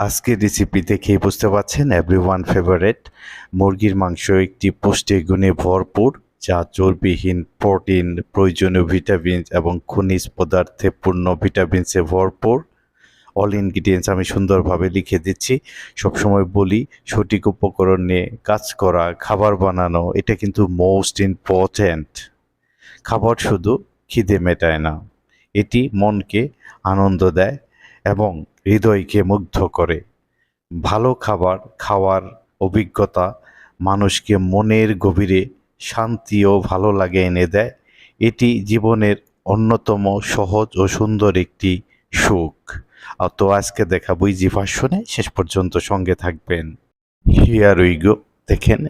আজকের রেসিপি দেখেই বুঝতে পারছেন এভরিওয়ান ফেভারিট মুরগির মাংস একটি পুষ্টিগুণে ভরপুর, যা চর্বিহীন, প্রোটিন, প্রয়োজনীয় ভিটামিন এবং খনিজ পদার্থে পূর্ণ ভিটামিনসে ভরপুর। অল ইনগ্রিডিয়েন্টস আমি সুন্দরভাবে লিখে দিচ্ছি। সবসময় বলি, সঠিক উপকরণ নিয়ে কাজ করা, খাবার বানানো এটা কিন্তু মোস্ট ইম্পর্ট্যান্ট। খাবার শুধু খিদে মেটায় না, এটি মনকে আনন্দ দেয় এবং হৃদয়কে মুগ্ধ করে। ভালো খাবার খাওয়ার অভিজ্ঞতা মানুষকে মনের গভীরে শান্তি ও ভালো লাগে এনে দেয়। এটি জীবনের অন্যতম সহজ ও সুন্দর একটি সুখ। তো আজকে দেখাবো ইজি ভার্সনে, শেষ পর্যন্ত সঙ্গে থাকবেন। Here we go. দেখেন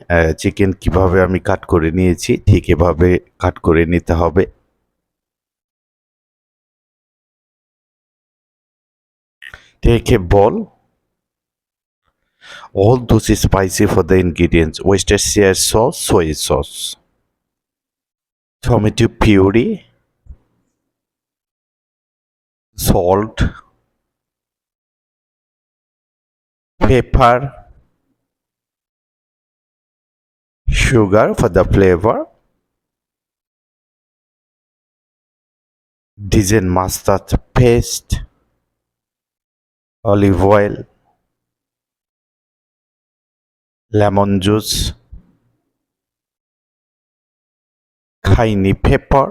চিকেন কিভাবে আমি কাট করে নিয়েছি, ঠিক এভাবে কাট করে নিতে হবে। Take a bowl, all those spicy for the ingredients: Worcestershire sauce, soy sauce, tomato puree, salt, pepper, sugar for the flavor, Dijon mustard paste, olive oil, lemon juice, cayenne pepper,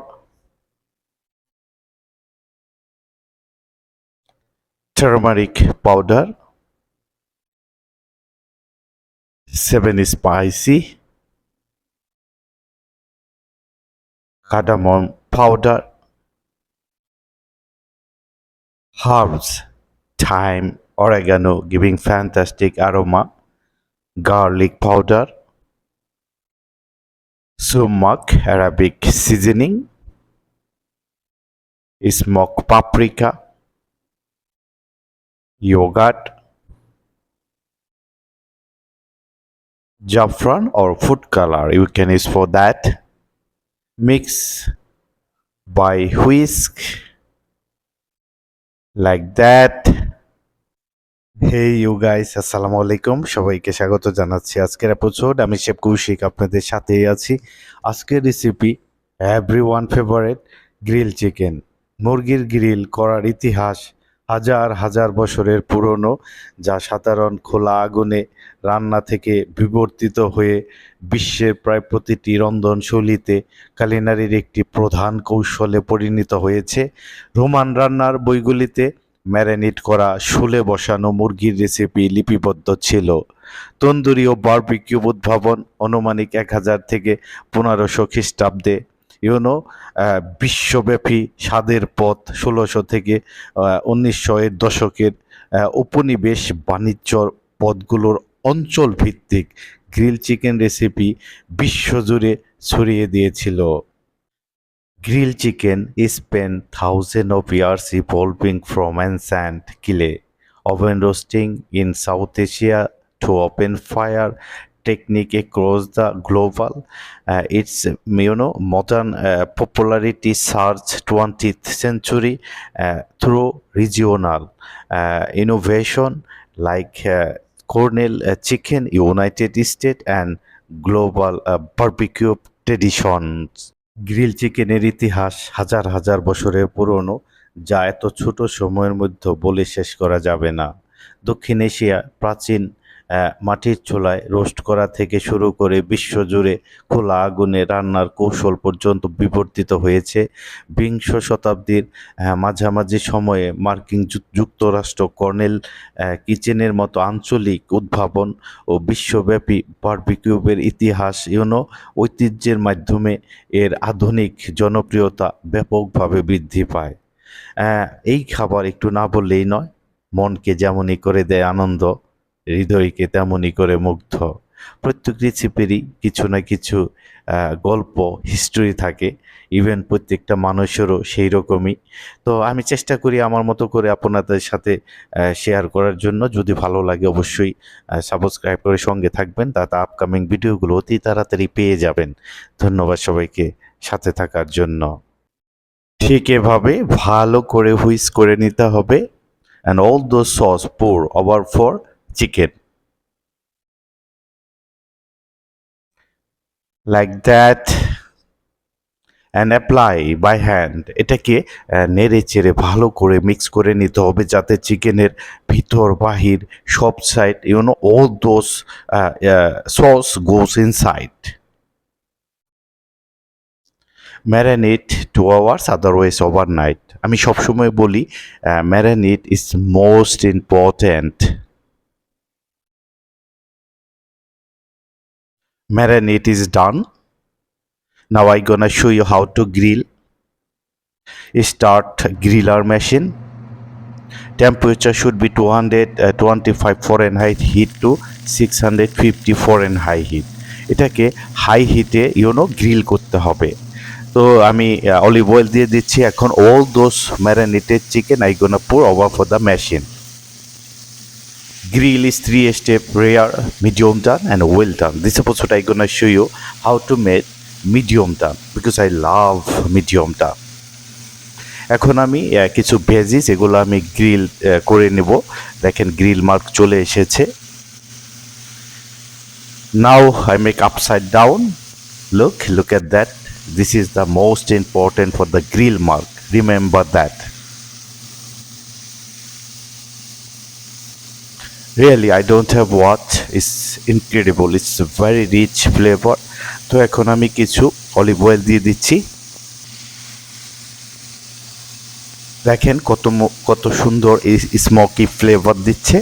turmeric powder, 7 spicy, cardamom powder, herbs, thyme, oregano giving fantastic aroma, garlic powder, sumac Arabic seasoning, smoked paprika, yogurt, saffron or food color you can use for that. Mix by whisk like that. Hey you guys, আসসালামু আলাইকুম। সবাইকে স্বাগত জানাচ্ছি আজকের episode. আমি chef Kaushik আপনাদের সাথেই আছি। আজকের recipe everyone favourite, grill chicken. মুরগির গ্রিল করার ইতিহাস হাজার হাজার বছরের পুরনো, যা সাধারণ খোলা আগুনে রান্না থেকে বিবর্তিত হয়ে বিশ্বের প্রায় প্রতিটি রন্ধনশৈলীতে কুলিনারির একটি প্রধান কৌশলে পরিণত হয়েছে। রোমান রান্নার বইগুলিতে ম্যারিনেট করা, শুলে বসানো মুরগির রেসিপি লিপিবদ্ধ ছিল। তন্দুরি ও বারবিকিউ উদ্ভাবন আনুমানিক 1000 থেকে 1500 খ্রিস্টাব্দে। বিশ্বব্যাপী স্বাদের পথ 1600 থেকে 1900 এর দশকের উপনিবেশ বাণিজ্য পথগুলোর অঞ্চল ভিত্তিক গ্রিল চিকেন রেসিপি বিশ্বজুড়ে ছড়িয়ে দিয়েছিল। Grilled chicken is spent thousands of years evolving from ancient clay oven roasting in South Asia to open fire technique across the global. Its modern popularity surged 20th century through regional innovation like Cornell chicken, United States, and global barbecue traditions. Grill চিকেনের ইতিহাস হাজার হাজার বছরের পুরনো, যা এত ছোট সময়ের মধ্যে বলে শেষ করা যাবে না। দক্ষিণ এশিয়া প্রাচীন মাটির চুলায় রোস্ট করা থেকে শুরু করে বিশ্বজুড়ে খোলা আগুনে রান্নার কৌশল পর্যন্ত বিবর্তিত হয়েছে। বিংশ শতাব্দীর মাঝামাঝি সময়ে মার্কিন যুক্তরাষ্ট্র কর্নেল কিচেনের মতো আঞ্চলিক উদ্ভাবন ও বিশ্বব্যাপী বারবিকিউবের ইতিহাস ঐতিহ্যের মাধ্যমে এর আধুনিক জনপ্রিয়তা ব্যাপকভাবে বৃদ্ধি পায়। এই খাবার একটু না বললেই নয়, মনকে যেমনই করে দেয় আনন্দ, হৃদয়কে তেমনই করে মুগ্ধ। প্রত্যেক রেসিপিরই কিছু না কিছু গল্প, হিস্ট্রি থাকে। ইভেন প্রত্যেকটা মানুষেরও সেই রকমই। তো আমি চেষ্টা করি আমার মতো করে আপনাদের সাথে শেয়ার করার জন্য। যদি ভালো লাগে অবশ্যই সাবস্ক্রাইব করে সঙ্গে থাকবেন, তাতে আপকামিং ভিডিওগুলো অতি তাড়াতাড়ি পেয়ে যাবেন। ধন্যবাদ সবাইকে সাথে থাকার জন্য। ঠিক এভাবে ভালো করে হুইস্ক করে নিতে হবে। and all those sauce pour over for chicken. Like that, and apply by hand. এটাকে নেড়ে চেড়ে ভালো করে মিক্স করে নিতে হবে যাতে চিকেনের ভিতর বাহির সব side all those sauce goes inside. Marinate 2 hours, otherwise overnight. আমি সবসময় বলি marinate is most important. Marinate is done. Now I gonna show you how to grill. Start griller machine. Temperature should be 225 Fahrenheit heat to 650 Fahrenheit heat. এটাকে high হিটে grill করতে হবে। তো আমি olive oil দিয়ে দিচ্ছি এখন। all those marinated chicken I gonna pour over for the machine. Grill is 3 step: rare, medium done and well done. This episode I gonna show you how to make medium done because I love medium done. এখন আমি কিছু veggies এগুলো আমি grill করে নেব। দেখেন grill mark চলে এসেছে। Now I make upside down. Look at that. This is the most important for the grill mark. Remember that. Really, I don't have what is incredible. It's a very rich flavor. তো এখন আমি কিছু olive oil দিয়ে দিচ্ছি। দেখেন কত সুন্দর এই স্মোকি ফ্লেভার দিচ্ছে।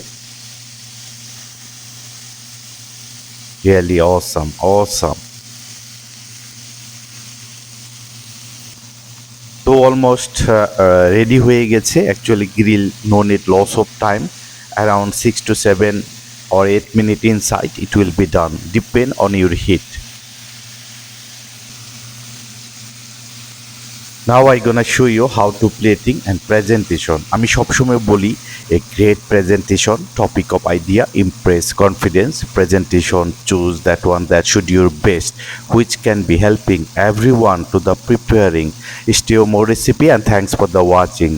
Really awesome. তো অলমোস্ট রেডি হয়ে গেছে। Actually grill no need loss of time, around 6 to 7 or 8 minutes inside it will be done, depend on your heat. Now I gonna show you how to plating and presentation. আমি সবসময় বলি a great presentation, topic of idea, impress, confidence, presentation, choose that one that should your best, which can be helping everyone to the preparing. Stay more recipe and thanks for the watching.